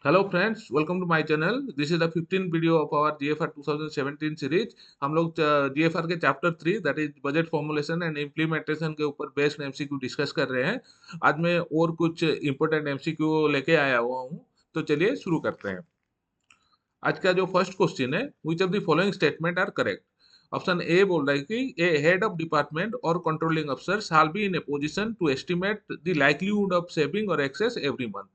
Hello friends, welcome to my channel. This is the 15 video of our GFR 2017 series. हम लोग GFR के chapter 3 that is budget formulation and implementation के ऊपर based MCQ discuss कर रहे हैं। आज मैं और कुछ इंपॉर्टेंट एमसीक्यू लेके आया हुआ हूँ, तो चलिए शुरू करते हैं। आज का जो फर्स्ट क्वेश्चन है, which of the following statement are correct. Option A बोल रहा है कि ए हेड ऑफ डिपार्टमेंट और कंट्रोलिंग अफसर shall be in a position to estimate the likelihood of saving और एक्सेस एवरी मंथ।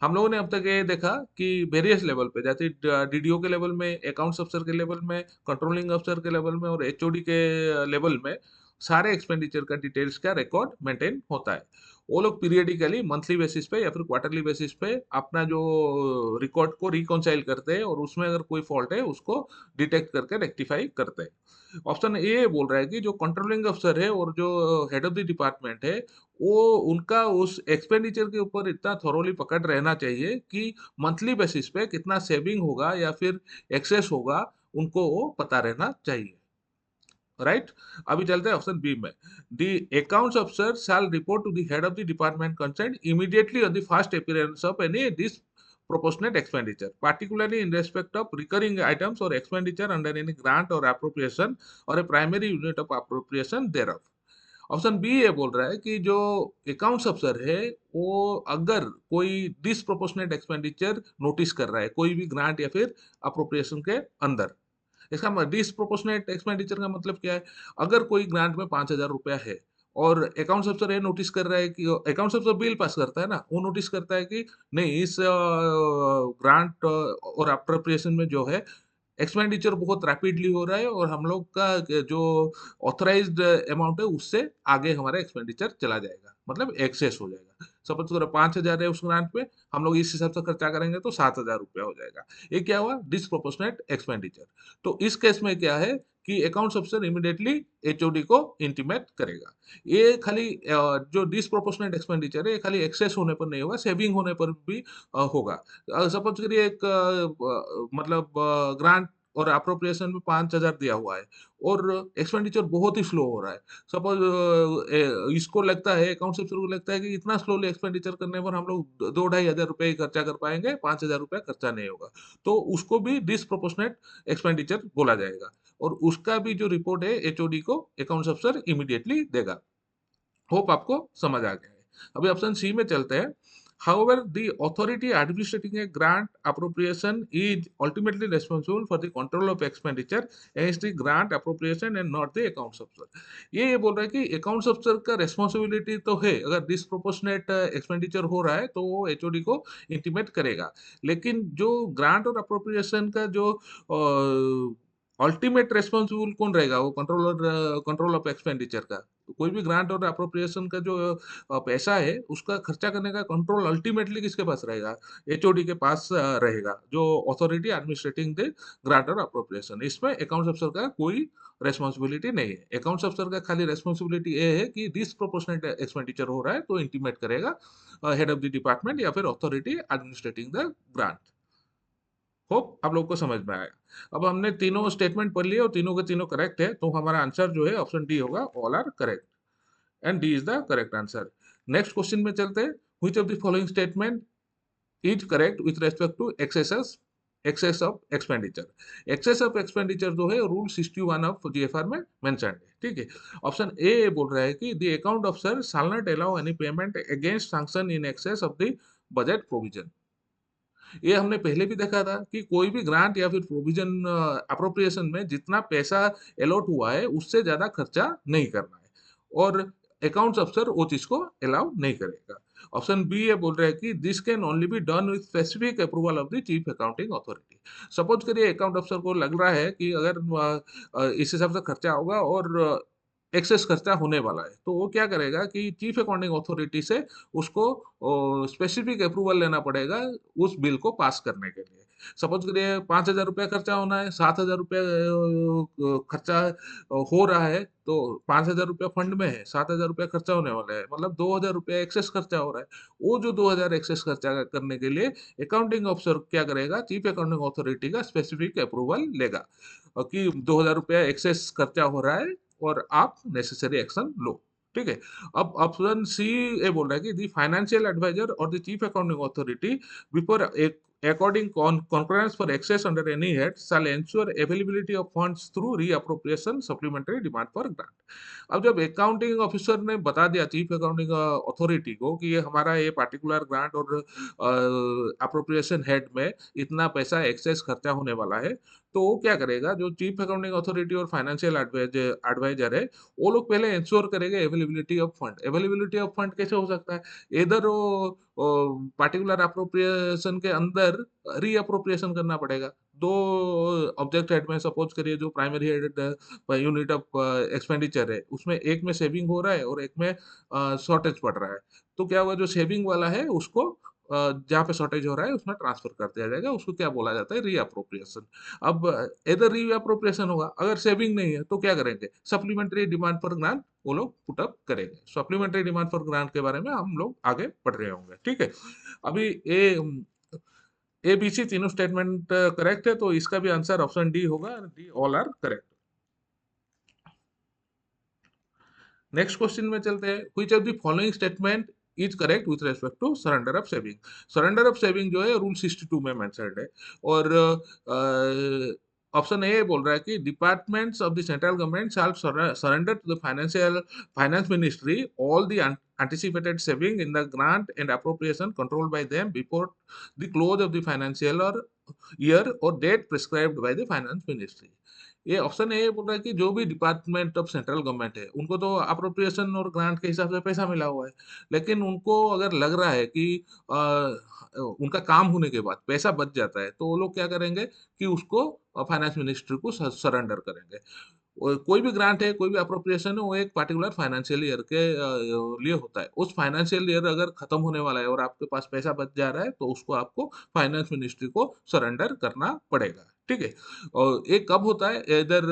हम लोगों ने अब तक ये देखा कि वेरियस लेवल पे, जैसे डीडीओ के लेवल में, अकाउंट्स अफसर के लेवल में, कंट्रोलिंग अफसर के लेवल में और एचओडी के लेवल में सारे एक्सपेंडिचर का डिटेल्स का रिकॉर्ड मेंटेन होता है। वो लोग पीरियडिकली मंथली बेसिस पे या फिर क्वार्टरली बेसिस पे अपना जो रिकॉर्ड को रिकॉन्साइल करते हैं और उसमें अगर कोई फॉल्ट है उसको डिटेक्ट करके रेक्टिफाई करते हैं। ऑप्शन ए बोल रहा है कि जो कंट्रोलिंग अफसर है और जो हेड ऑफ द डिपार्टमेंट है, वो उनका उस एक्सपेंडिचर के ऊपर इतना थॉरोली पकड़ रहना चाहिए कि मंथली बेसिस पे कितना सेविंग होगा या फिर एक्सेस होगा, उनको वो पता रहना चाहिए। राइट। अभी चलते हैं ऑप्शन बी में। द अकाउंट्स अफसर shall report to the head of the department concern immediately on the first appearance of any this proportionate expenditure, particularly in respect of recurring items or expenditure under any grant or appropriation or a primary unit of appropriation thereof। Option B ये बोल रहा है कि जो accounts अफसर है, वो अगर कोई डिसप्रोपोर्शनेट एक्सपेंडिचर नोटिस कर रहा है कोई भी ग्रांट या फिर अप्रोप्रिएशन के अंदर। इसका डिसप्रोपोर्शनेट एक्सपेंडिचर का मतलब क्या है? अगर कोई ग्रांट में 5,000 रुपया है और अकाउंट्स अफसर ये नोटिस कर रहा है कि अकाउंट्स अफसर बिल पास करता है ना, वो नोटिस करता है कि नहीं, इस ग्रांट और अप्रोप्रिएशन में जो है एक्सपेंडिचर बहुत रैपिडली हो रहा है और हम लोग का जो ऑथराइज्ड अमाउंट है उससे आगे हमारा एक्सपेंडिचर चला जाएगा, मतलब एक्सेस हो जाएगा। सपोज करो 5,000 है उस ग्रांट पे, हम लोग इस हिसाब से खर्चा करेंगे तो 7,000 रुपया हो जाएगा। ये क्या हुआ? Disproportionate expenditure. तो इस केस में क्या है कि अकाउंट्स अफसर इमीडिएटली एचओडी को इंटीमेट करेगा। ये खाली जो डिसप्रोपोर्शनेट एक्सपेंडिचर है, ये खाली एक्सेस होने पर नहीं होगा, सेविंग होने पर भी होगा। सपोज करिए एक मतलब ग्रांट और अप्रोप्रिएशन में 5,000 दिया हुआ है और एक्सपेंडिचर बहुत ही स्लो हो रहा है। सपोज इसको लगता है, अकाउंट अफसर को लगता है कि इतना स्लोली एक्सपेंडिचर करने पर हम लोग 2-2,500 रुपए ही खर्चा कर पाएंगे, 5,000 रुपया खर्चा नहीं होगा। तो उसको भी डिसप्रोपोर्शनेट एक्सपेंडिचर बोला जाएगा और उसका भी जो रिपोर्ट है एचओडी को अकाउंट्स अफसर इमीडिएटली देगा। होप आपको समझ आ गया है। अभी ऑप्शन सी में चलते हैं। However, the authority administrating a grant appropriation is ultimately responsible for the control of expenditure against the grant appropriation and not the accounts officer। ये बोल रहा है कि अकाउंट्स अफसर का रेस्पॉन्सिबिलिटी तो है, अगर डिसप्रोपोर्शनेट एक्सपेंडिचर हो रहा है तो वो एचओडी को इंटीमेट करेगा। लेकिन जो ग्रांट और अप्रोप्रिएशन का जो अल्टीमेट रेस्पॉन्सिबल कौन रहेगा? वो कंट्रोल ऑफ एक्सपेंडिचर का। तो कोई भी ग्रांट और अप्रोप्रिएशन का जो पैसा है उसका खर्चा करने का कंट्रोल अल्टीमेटली किसके पास रहेगा? एचओडी के पास रहेगा, जो अथॉरिटी एडमिनिस्ट्रेटिंग द ग्रांट और अप्रोप्रिएशन। इसमें अकाउंट्स अफसर का कोई रेस्पॉन्सिबिलिटी नहीं है। अकाउंट्स अफसर का खाली रेस्पॉन्सिबिलिटी ये है कि डिसप्रोपोर्शनेट एक्सपेंडिचर हो रहा है तो इंटीमेट करेगा हेड ऑफ द डिपार्टमेंट या फिर authority administrating the grant. Hope आप लोग को समझ में आया। अब हमने तीनों स्टेटमेंट पढ़ लिए और तीनों के तीनों करेक्ट है, तो हमारा आंसर जो है ऑप्शन डी होगा, all are correct and D is the correct answer. Next question में चलते हैं। Which of the following statement is correct with respect to excess of expenditure. Excess of expenditure जो है रूल 61 ऑफ जीएफआर में mentioned है। ठीक है। Option A बोल रहा है कि the account officer shall not allow any payment against sanction in excess of the budget provision. ये हमने पहले भी देखा था कि कोई भी ग्रांट या फिर प्रोविजन अप्रोप्रिएशन में जितना पैसा अलॉट हुआ है उससे ज्यादा खर्चा नहीं करना है और अकाउंट्स अफसर वो चीज को अलाउ नहीं करेगा। ऑप्शन बी ये बोल रहा है कि this can only be done with specific approval of the chief accounting authority. Suppose करिए अकाउंट अफसर को लग रहा है कि अगर इस हिसाब से खर्चा होगा और एक्सेस खर्चा होने वाला है, तो वो क्या करेगा कि चीफ अकाउंटिंग अथॉरिटी से उसको स्पेसिफिक अप्रूवल लेना पड़ेगा उस बिल को पास करने के लिए। सपोज करिए 5,000 रुपया खर्चा होना है, 7,000 रुपया खर्चा हो रहा है, तो 5,000 रुपया फंड में है, 7,000 रुपया खर्चा होने वाला है, मतलब 2,000 रुपया एक्सेस खर्चा हो रहा है। वो जो 2,000 एक्सेस खर्चा करने के लिए अकाउंटिंग ऑफिसर क्या करेगा? चीफ अकाउंटिंग अथॉरिटी का स्पेसिफिक अप्रूवल लेगा कि 2,000 रुपया एक्सेस खर्चा हो रहा है और आप नेसेसरी एक्शन लो। ठीक है। अब ऑप्शन सी ए बोल रहा है कि द फाइनेंशियल एडवाइजर और the chief accounting authority before according concurrence for excess under any head shall ensure availability of funds through reappropriation supplementary demand for grant। अब जब अकाउंटिंग ऑफिसर ने बता दिया चीफ अकाउंटिंग अथॉरिटी को कि ये हमारा ये पार्टिकुलर ग्रांट और अप्रोप्रिएशन हेड में इतना पैसा एक्सेस खर्चा होने वाला है, तो वो क्या करेगा, जो चीफ अकाउंटिंग अथॉरिटी और फाइनेंशियल एडवाइजर है, वो लोग पहले इंश्योर करेंगे availability of fund. Availability of fund कैसे हो सकता है? इधर वो पार्टिकुलर अप्रोप्रिएशन के अंदर रीअप्रोप्रिएशन करना पड़ेगा। दो ऑब्जेक्ट हेड में सपोज करिए, जो primary head unit of expenditure है, उसमें एक में सेविंग हो रहा है और एक में शॉर्टेज पड़ रहा है। तो क्या होगा, जो सेविंग वाला है उसको जहाँ पे शॉर्टेज हो रहा है उसमें ट्रांसफर कर दिया जाएगा, उसको क्या बोला जाता है, रीअप्रोप्रिएशन। अब इधर रीअप्रोप्रिएशन होगा, अगर सेविंग नहीं है तो क्या करेंगे, सप्लीमेंट्री डिमांड फॉर ग्रांट वो लोग पुट अप करेंगे। सप्लीमेंट्री डिमांड फॉर ग्रांट के बारे में हम लोग आगे पढ़ रहे होंगे, ठीक है। अभी ए बी सी तीनों स्टेटमेंट करेक्ट है, तो इसका भी आंसर ऑप्शन डी होगा, D all are correct. Next question में चलते हैं, which of the following statement is correct with respect to surrender of saving. Surrender of saving जो है रूल 62 में मेंशन्ड है, और ऑप्शन ए बोल रहा है कि departments of the central government shall surrender to the finance ministry all the anticipated saving in the grant and appropriation controlled by them before the close of the financial or year or date prescribed by the finance ministry। ये option A बोल रहा है कि जो भी department of central government है, उनको तो अप्रोप्रिएशन और ग्रांट के हिसाब से पैसा मिला हुआ है, लेकिन उनको अगर लग रहा है कि उनका काम होने के बाद पैसा बच जाता है, तो वो लोग क्या करेंगे कि उसको फाइनेंस मिनिस्ट्री को सरेंडर करेंगे। कोई भी ग्रांट है, कोई भी अप्रोप्रिएशन है, वो एक पर्टिकुलर फाइनेंशियल ईयर के लिए होता है। उस फाइनेंशियल ईयर अगर खत्म होने वाला है और आपके पास पैसा बच जा रहा है, तो उसको आपको फाइनेंस मिनिस्ट्री को सरेंडर करना पड़ेगा, ठीक है। और ये कब होता है, इधर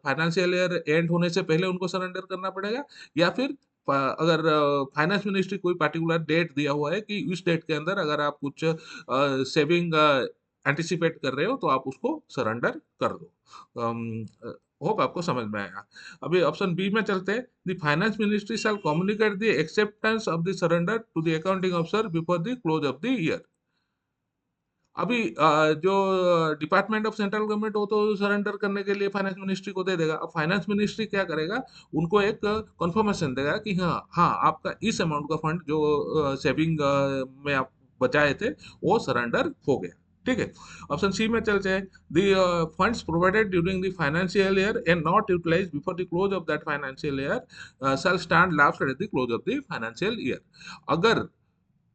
फाइनेंशियल ईयर एंड होने से पहले उनको सरेंडर करना पड़ेगा, या फिर अगर फाइनेंस मिनिस्ट्री कोई पर्टिकुलर डेट दिया हुआ है कि इस डेट के अंदर अगर आप कुछ सेविंग एंटिसिपेट कर रहे हो तो आप उसको सरेंडर कर दो। होप आपको समझ में आया। अभी ऑप्शन बी में चलते हैं, the finance ministry shall communicate the acceptance of the surrender to the accounting officer before the close of the year. अभी जो डिपार्टमेंट ऑफ सेंट्रल गवर्नमेंट हो तो सरेंडर करने के लिए फाइनेंस मिनिस्ट्री को दे देगा। अब फाइनेंस मिनिस्ट्री क्या करेगा, उनको एक कंफर्मेशन देगा कि हाँ हाँ, आपका इस अमाउंट का फंड जो सेविंग में आप बचाए थे वो सरेंडर हो गया, ठीक है। ऑप्शन सी में चलते हैं, the funds provided during the financial year and not utilized before the close of that financial year shall stand last at the close of the financial year. अगर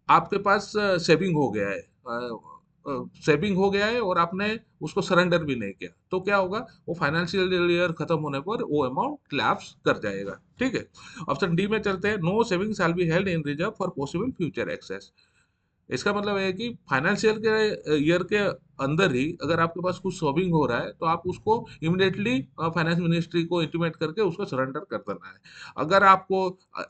आपके पास सेविंग हो गया है, सेविंग हो गया है और आपने उसको सरेंडर भी नहीं किया, तो क्या होगा, वो फाइनेंशियल ईयर खत्म होने पर वो अमाउंट लैप्स कर जाएगा, ठीक है। ऑप्शन डी में चलते हैं, no saving shall be held in reserve for possible future excess. इसका मतलब है कि फाइनेंशियल के ईयर के अंदर ही अगर आपके पास कुछ सेविंग हो रहा है, तो आप उसको इमिडिएटली फाइनेंस मिनिस्ट्री को इंटीमेट करके उसको सरेंडर कर देना है। अगर आपको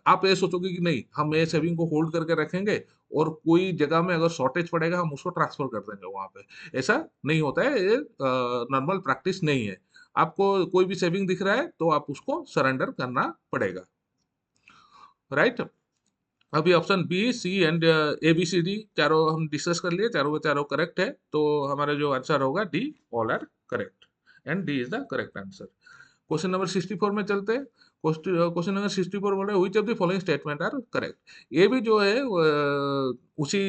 आप ये सोचोगे कि नहीं, हम ये सेविंग को होल्ड करके रखेंगे और कोई जगह में अगर शॉर्टेज पड़ेगा हम उसको ट्रांसफर कर देंगे वहां पे, ऐसा नहीं होता है, ये नॉर्मल प्रैक्टिस नहीं है। आपको कोई भी सेविंग दिख रहा है तो आप उसको सरेंडर करना पड़ेगा, राइट। अभी option B C and A B C D चारों हम डिस्कस कर लिए, चारों के चारों करेक्ट है, तो हमारा जो आंसर होगा D all are correct, and D is the correct answer. Question number 64 में चलते हैं। क्वेश्चन नंबर 64 बोल रहे हैं, which of the following statement are correct. ये भी जो है उसी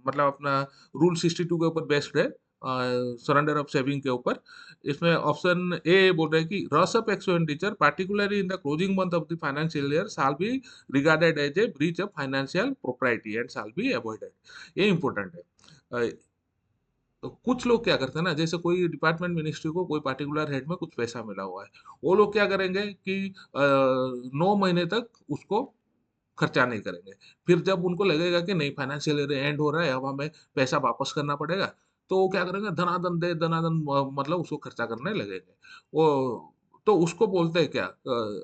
मतलब अपना रूल 62 के ऊपर बेस्ड है, सरेंडर ऑफ सेविंग के ऊपर। इसमें ऑप्शन ए बोल रहे हैं कि loss of expenditure particularly in the closing month of the financial year shall be regarded as a breach of financial propriety and shall be avoided. ये important है। तो कुछ लोग क्या करते हैं ना, जैसे कोई डिपार्टमेंट मिनिस्ट्री को कोई पार्टिकुलर हेड में कुछ पैसा मिला हुआ है, वो लोग क्या करेंगे कि 9 महीने तक उसको खर्चा नहीं करेंगे। फिर जब उनको लगेगा कि नहीं, फाइनेंशियल ईयर एंड हो रहा है, अब हमें पैसा वापस करना पड़ेगा, तो वो क्या करेंगे, धनाधन दे धनाधन मतलब उसको खर्चा करने लगेंगे। वो तो उसको बोलते हैं क्या,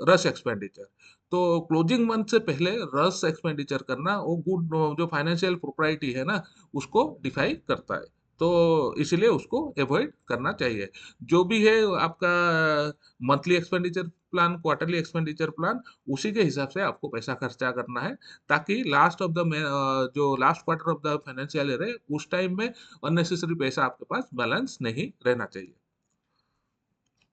रश एक्सपेंडिचर। तो क्लोजिंग मंथ से पहले रश एक्सपेंडिचर करना वो गुड जो फाइनेंशियल प्रोप्राइटी है ना, उसको डिफाइन करता है। तो इसीलिए उसको अवॉइड करना चाहिए। जो भी है आपका monthly expenditure plan, quarterly expenditure plan, उसी के हिसाब से आपको पैसा खर्चा करना है, ताकि लास्ट ऑफ द जो last quarter of the financial year है, उस टाइम में अननेसेसरी पैसा आपके पास बैलेंस नहीं रहना चाहिए।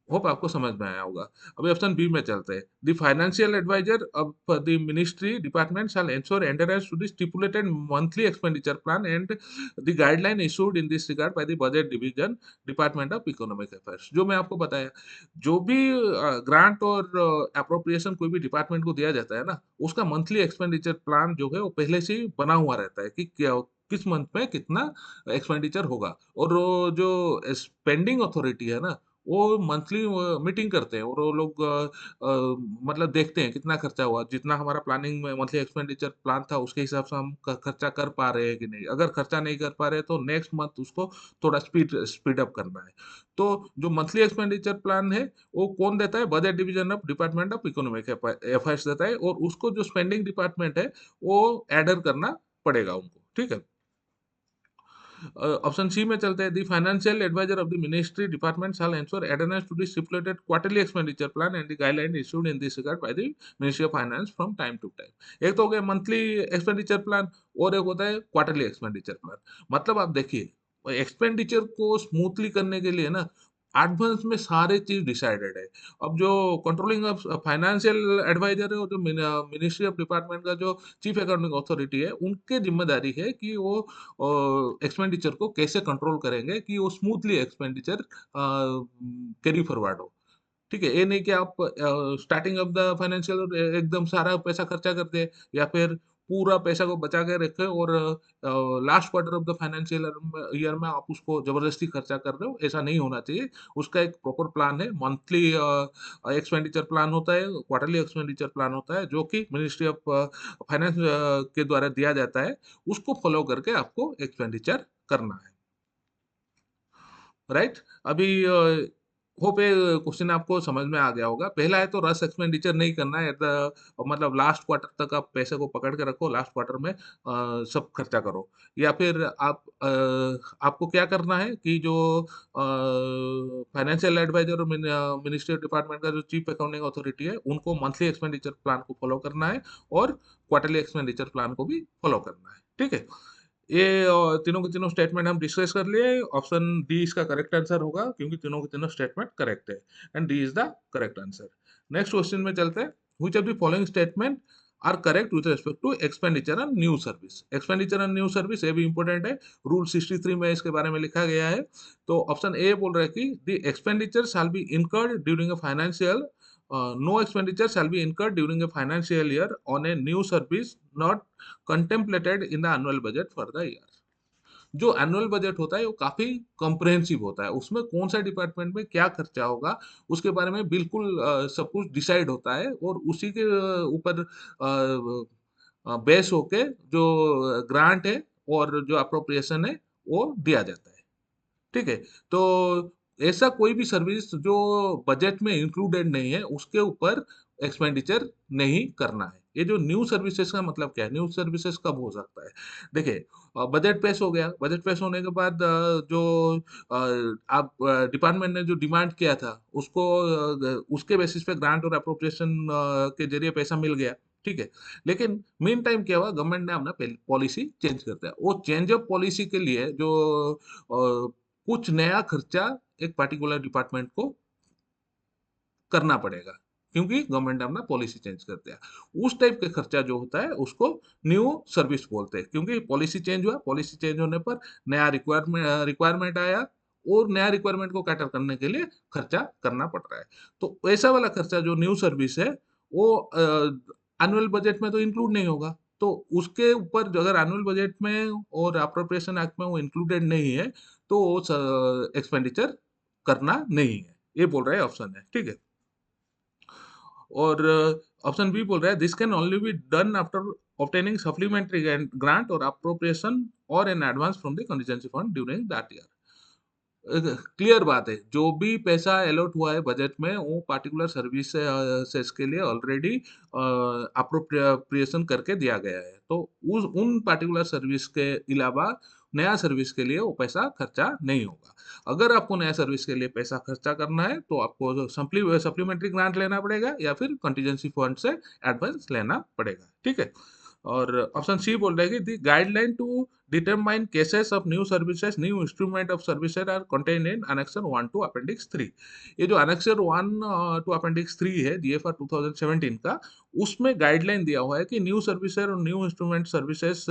होप आपको समझ में आया होगा। अभी ऑप्शन बी में चलते हैं। The financial adviser of the ministry department shall ensure adherence to the stipulated monthly expenditure plan and the guideline issued in this regard by the budget division, department of economic affairs. जो मैं आपको बताया, जो भी grant और appropriation कोई भी department को दिया जाता है ना, उसका मंथली एक्सपेंडिचर प्लान जो है वो पहले से ही बना हुआ रहता है कि क्या किस मंथ में कितना एक्सपेंडिचर होगा। और वो जो स्पेंडिंग अथॉरिटी है ना, वो मंथली मीटिंग करते हैं और वो लोग मतलब देखते हैं कितना खर्चा हुआ, जितना हमारा प्लानिंग में मंथली एक्सपेंडिचर प्लान था उसके हिसाब से हम खर्चा कर पा रहे हैं कि नहीं। अगर खर्चा नहीं कर पा रहे तो नेक्स्ट मंथ उसको थोड़ा स्पीड अप करना है। तो जो मंथली एक्सपेंडिचर प्लान है वो कौन देता है? Budget division of department of economic affairs देता है, और उसको जो स्पेंडिंग डिपार्टमेंट है वो एडर करना पड़ेगा उनको। ठीक है। ऑप्शन सी में चलते हैं। The financial adviser of the ministry department shall ensure adherence to the stipulated quarterly expenditure plan and the guideline issued in this regard by the ministry of finance from time to time. एक तो हो गया monthly expenditure plan, और एक होता है quarterly expenditure plan. मतलब आप देखिए, एक्सपेंडिचर को स्मूथली करने के लिए ना एडवांस में सारे चीज डिसाइडेड है। अब जो कंट्रोलिंग ऑफ फाइनेंशियल एडवाइजर है और जो मिनिस्ट्री ऑफ डिपार्टमेंट का जो चीफ अकाउंटिंग अथॉरिटी है, उनके जिम्मेदारी है कि वो एक्सपेंडिचर को कैसे कंट्रोल करेंगे कि वो स्मूथली एक्सपेंडिचर कैरी फॉरवर्ड हो। ठीक है, ये नहीं कि आप स्टार्टिंग ऑफ द फाइनेंशियल एकदम सारा पैसा खर्चा कर दे, या फिर पूरा पैसा को बचा के रखे और last quarter of the financial year में आप उसको जबरदस्ती खर्चा कर रहे हो। ऐसा नहीं होना चाहिए। उसका एक प्रॉपर प्लान है। मंथली एक्सपेंडिचर प्लान होता है, क्वार्टरली एक्सपेंडिचर प्लान होता है, जो कि मिनिस्ट्री ऑफ फाइनेंस के द्वारा दिया जाता है। उसको फॉलो करके आपको एक्सपेंडिचर करना है। राइट। अभी होप ये क्वेश्चन आपको समझ में आ गया होगा। पहला है तो रस एक्सपेंडिचर नहीं करना है। एट द मतलब लास्ट क्वार्टर तक आप पैसे को पकड़ के रखो, लास्ट क्वार्टर में सब खर्चा करो। या फिर आप आपको क्या करना है कि जो फाइनेंशियल एडवाइजर और मिनिस्ट्री डिपार्टमेंट का जो चीफ अकाउंटिंग अथॉरिटी है, उनको मंथली एक्सपेंडिचर प्लान को फॉलो करना है, और क्वार्टरली एक्सपेंडिचर प्लान को भी फॉलो करना है। ठीक है। ये तीनों के तीनों स्टेटमेंट हम डिस्कस कर लिए। ऑप्शन डी इसका करेक्ट आंसर होगा, क्योंकि तीनों के तीनों स्टेटमेंट करेक्ट है, and D is the correct answer. Next question में चलते हैं। Which of the following statement are correct with respect to expenditure on new service? Expenditure on new service, ये भी इंपॉर्टेंट है। रूल 63 में इसके बारे में लिखा गया है। तो ऑप्शन ए बोल रहा है कि the expenditure shall B incurred during a financial no expenditure shall be incurred during a financial year on a new service not contemplated in the annual budget for the year। जो annual budget होता है वो काफी comprehensive होता है। उसमें कौन सा डिपार्टमेंट में क्या खर्चा होगा उसके बारे में बिल्कुल सब कुछ डिसाइड होता है, और उसी के ऊपर बेस होके जो ग्रांट है और जो अप्रोप्रिएशन है वो दिया जाता है। ठीक है। तो ऐसा कोई भी सर्विस जो बजट में इंक्लूडेड नहीं है, उसके ऊपर एक्सपेंडिचर नहीं करना है। ये जो न्यू सर्विसेज का मतलब क्या है? न्यू सर्विसेज कब हो सकता है? देखिए, बजट पेश हो गया। बजट पेश होने के बाद जो आप डिपार्टमेंट ने जो डिमांड किया था उसको उसके बेसिस पे ग्रांट और अप्रोप्रिएशन के जरिए पैसा मिल गया। ठीक है। लेकिन मीन टाइम क्या हुआ, गवर्नमेंट ने अपना पॉलिसी चेंज कर दिया। वो चेंज ऑफ पॉलिसी के लिए जो कुछ नया खर्चा एक पार्टिकुलर डिपार्टमेंट को करना पड़ेगा, क्योंकि गवर्नमेंट ने अपना पॉलिसी चेंज कर दिया। उस टाइप का खर्चा जो होता है उसको न्यू सर्विस बोलते हैं, क्योंकि पॉलिसी चेंज हुआ। पॉलिसी चेंज होने पर नया रिक्वायरमेंट आया, और नया रिक्वायरमेंट को कैटर करने के लिए खर्चा करना पड़ रहा है। तो ऐसा वाला खर्चा जो न्यू सर्विस है वो एनुअल बजट में तो इंक्लूड नहीं होगा। तो उसके ऊपर जो अगर एनुअल बजट में और अप्रोप्रिएशन एक्ट में वो इंक्लूडेड नहीं है, तो एक्सपेंडिचर करना नहीं है। ये बोल रहा है ऑप्शन है। ठीक है। और ऑप्शन बी बोल रहा है this can only be done after obtaining supplementary grant or appropriation or in advance from the contingency fund during that year। Clear बात है, जो भी पैसा अलॉट हुआ है बजट में वो पार्टिकुलर सर्विसेज के लिए ऑलरेडी अप्रोप्रिएशन करके दिया गया है। तो उस उन पार्टिकुलर सर्विस के अलावा नया सर्विस के लिए वो पैसा खर्चा नहीं होगा। अगर आपको नया सर्विस के लिए पैसा खर्चा करना है तो आपको सप्लीमेंट्री ग्रांट लेना पड़ेगा या फिर कंटीजेंसी फंड से एडवांस लेना पड़ेगा, ठीक है। और ऑप्शन सी बोल रहा है कि the guideline to determine cases of new services new instrument of services are contained in annexure 1 to appendix 3। ये जो अनेक्सर 1 टू अपेंडिक्स 3 है जीएफआर 2017 का, उसमें गाइडलाइन दिया हुआ है कि न्यू सर्विसेज और न्यू इंस्ट्रूमेंट सर्विसेज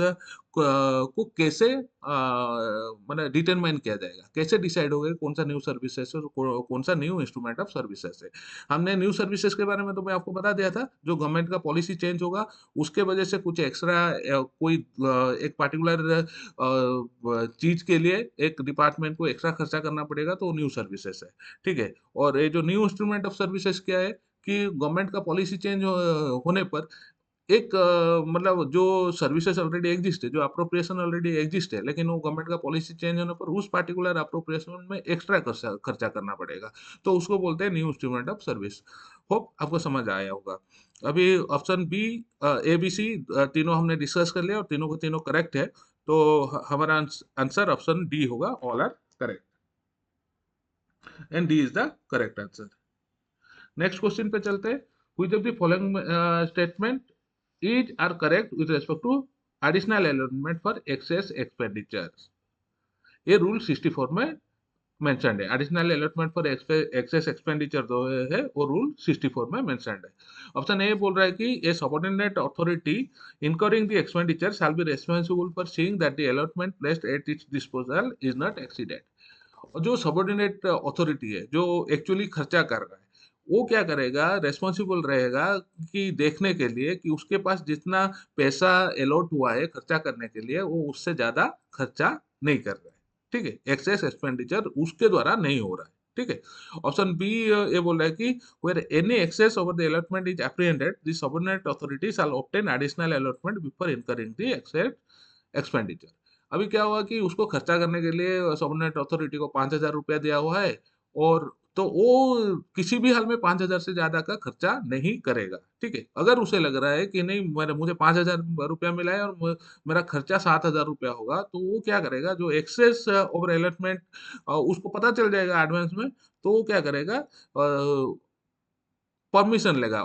को कैसे मतलब डिटरमाइन किया जाएगा, कैसे डिसाइड होगा कौन सा न्यू सर्विसेज है और कौन सा न्यू इंस्ट्रूमेंट ऑफ सर्विसेज है। हमने न्यू सर्विसेज के बारे में तो मैं आपको बता दिया था, जो गवर्नमेंट का पॉलिसी चेंज होगा उसके वजह से कुछ एक्स्ट्रा कोई एक पार्टिकुलर चीज के लिए एक डिपार्टमेंट को एक्स्ट्रा खर्चा करना पड़ेगा तो न्यू सर्विसेज है, ठीक है। और ये जो न्यू इंस्ट्रूमेंट ऑफ सर्विसेज क्या है कि गवर्नमेंट का पॉलिसी चेंज होने पर एक मतलब जो सर्विसेज ऑलरेडी एग्जिस्ट है, जो अप्रोप्रिएशन ऑलरेडी एग्जिस्ट है, लेकिन वो गवर्नमेंट का पॉलिसी चेंज होने पर उस पार्टिकुलर अप्रोप्रिएशन में एक्स्ट्रा खर्चा खर्चा करना पड़ेगा, तो उसको बोलते हैं new instrument of service. Hope आपको समझ आया होगा। अभी option B, A B C तीनों हमने डिस्कस कर लिया और तीनों को तीनों करेक्ट है, तो हमारा आंसर ऑप्शन डी होगा, all are correct and D is the correct answer. Next question पे चलते हैं। Which of the following statement is are correct with respect to additional allotment for excess expenditures. ये rule 64 में mentioned है। Additional allotment for excess expenditure जो है वो rule 64 में मेंशन्ड है। ऑप्शन ए बोल रहा है कि a subordinate authority incurring the expenditure shall be responsible for seeing that the allotment placed at its disposal is not exceeded. और जो सबऑर्डिनेट अथॉरिटी है जो एक्चुअली खर्चा कर रहा है, वो क्या करेगा, रेस्पॉन्सिबल रहेगा कि देखने के लिए कि उसके पास जितना पैसा अलॉट हुआ है खर्चा करने के लिए वो उससे ज्यादा खर्चा नहीं कर रहा है, ठीक है। एक्सेस एक्सपेंडिचर उसके द्वारा नहीं हो रहा है, ठीक है। ऑप्शन बी ये बोल रहा है कि where any excess over the allotment is apprehended the subordinate authority shall obtain additional allotment before incurring the excess expenditure. अभी क्या हुआ कि उसको खर्चा करने के लिए सबऑर्डिनेट अथॉरिटी को 5,000 रुपया दिया हुआ है, और तो वो किसी भी हाल में 5,000 से ज्यादा का खर्चा नहीं करेगा, ठीक है। अगर उसे लग रहा है कि नहीं मुझे 5,000 रुपया मिला है और मेरा खर्चा 7,000 रुपया होगा, तो वो क्या करेगा, जो एक्सेस ओवर अलॉटमेंट उसको पता चल जाएगा एडवांस में, तो वो क्या करेगा, परमिशन लेगा,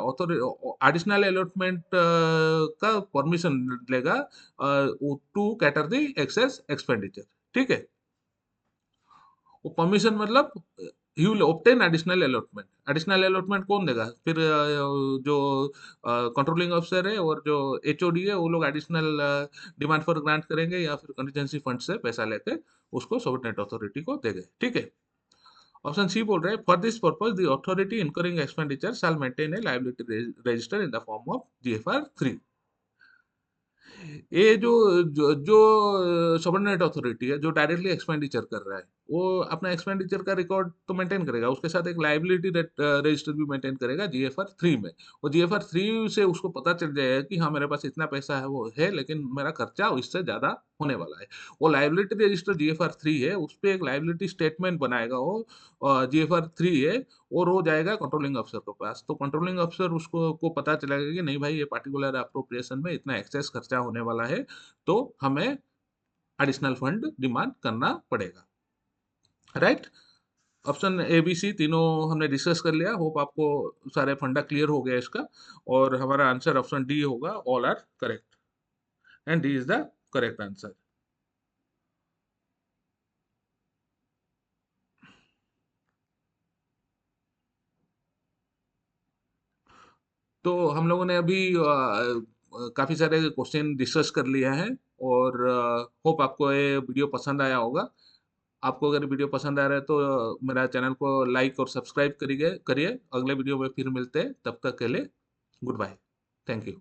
एडिशनल अलॉटमेंट का परमिशन लेगा to cater the excess expenditure, ठीक है। वो परमिशन मतलब ही will obtain additional allotment. Additional allotment कौन देगा फिर, जो कंट्रोलिंग अफसर है और जो एचओडी है, वो लोग एडिशनल डिमांड फॉर ग्रांट करेंगे या फिर कंटीजेंसी फंड से पैसा लेके उसको सबऑर्डिनेट अथॉरिटी को देंगे, ठीक है। ऑप्शन सी बोल रहे हैं for this purpose the authority incurring expenditure shall maintain a liability register in the form of GFR 3। ये जो सबऑर्डिनेट अथॉरिटी है जो डायरेक्टली एक्सपेंडिचर कर रहा है, वो अपना एक्सपेंडिचर का रिकॉर्ड तो मेंटेन करेगा, उसके साथ एक लायबिलिटी रजिस्टर भी मेंटेन करेगा जीएफआर 3 में। और जीएफआर 3 से उसको पता चल जाएगा कि हाँ मेरे पास इतना पैसा है वो है, लेकिन मेरा खर्चा इससे ज्यादा होने वाला है। वो लायबिलिटी रजिस्टर जीएफआर 3 है, उस पर एक लायबिलिटी स्टेटमेंट बनाएगा वो, जीएफआर 3 है, और वो जाएगा कंट्रोलिंग अफसर के पास। तो कंट्रोलिंग अफसर उसको को पता चलेगा कि नहीं भाई ये पार्टिकुलर अप्रोप्रिएशन में इतना एक्सेस खर्चा होने वाला है, तो हमें एडिशनल फंड डिमांड करना पड़ेगा, right. Option A B C तीनों हमने डिस्कस कर लिया। होप आपको सारे फंडा क्लियर हो गया इसका, और हमारा आंसर ऑप्शन डी होगा, all are correct and D is the correct answer. तो हम लोगों ने अभी काफी सारे क्वेश्चन डिस्कस कर लिया है, और होप आपको ये वीडियो पसंद आया होगा। आपको अगर वीडियो पसंद आ रहा है तो मेरा चैनल को लाइक और सब्सक्राइब करिए करिए। अगले वीडियो में फिर मिलते हैं, तब तक के लिए गुड बाय, थैंक यू।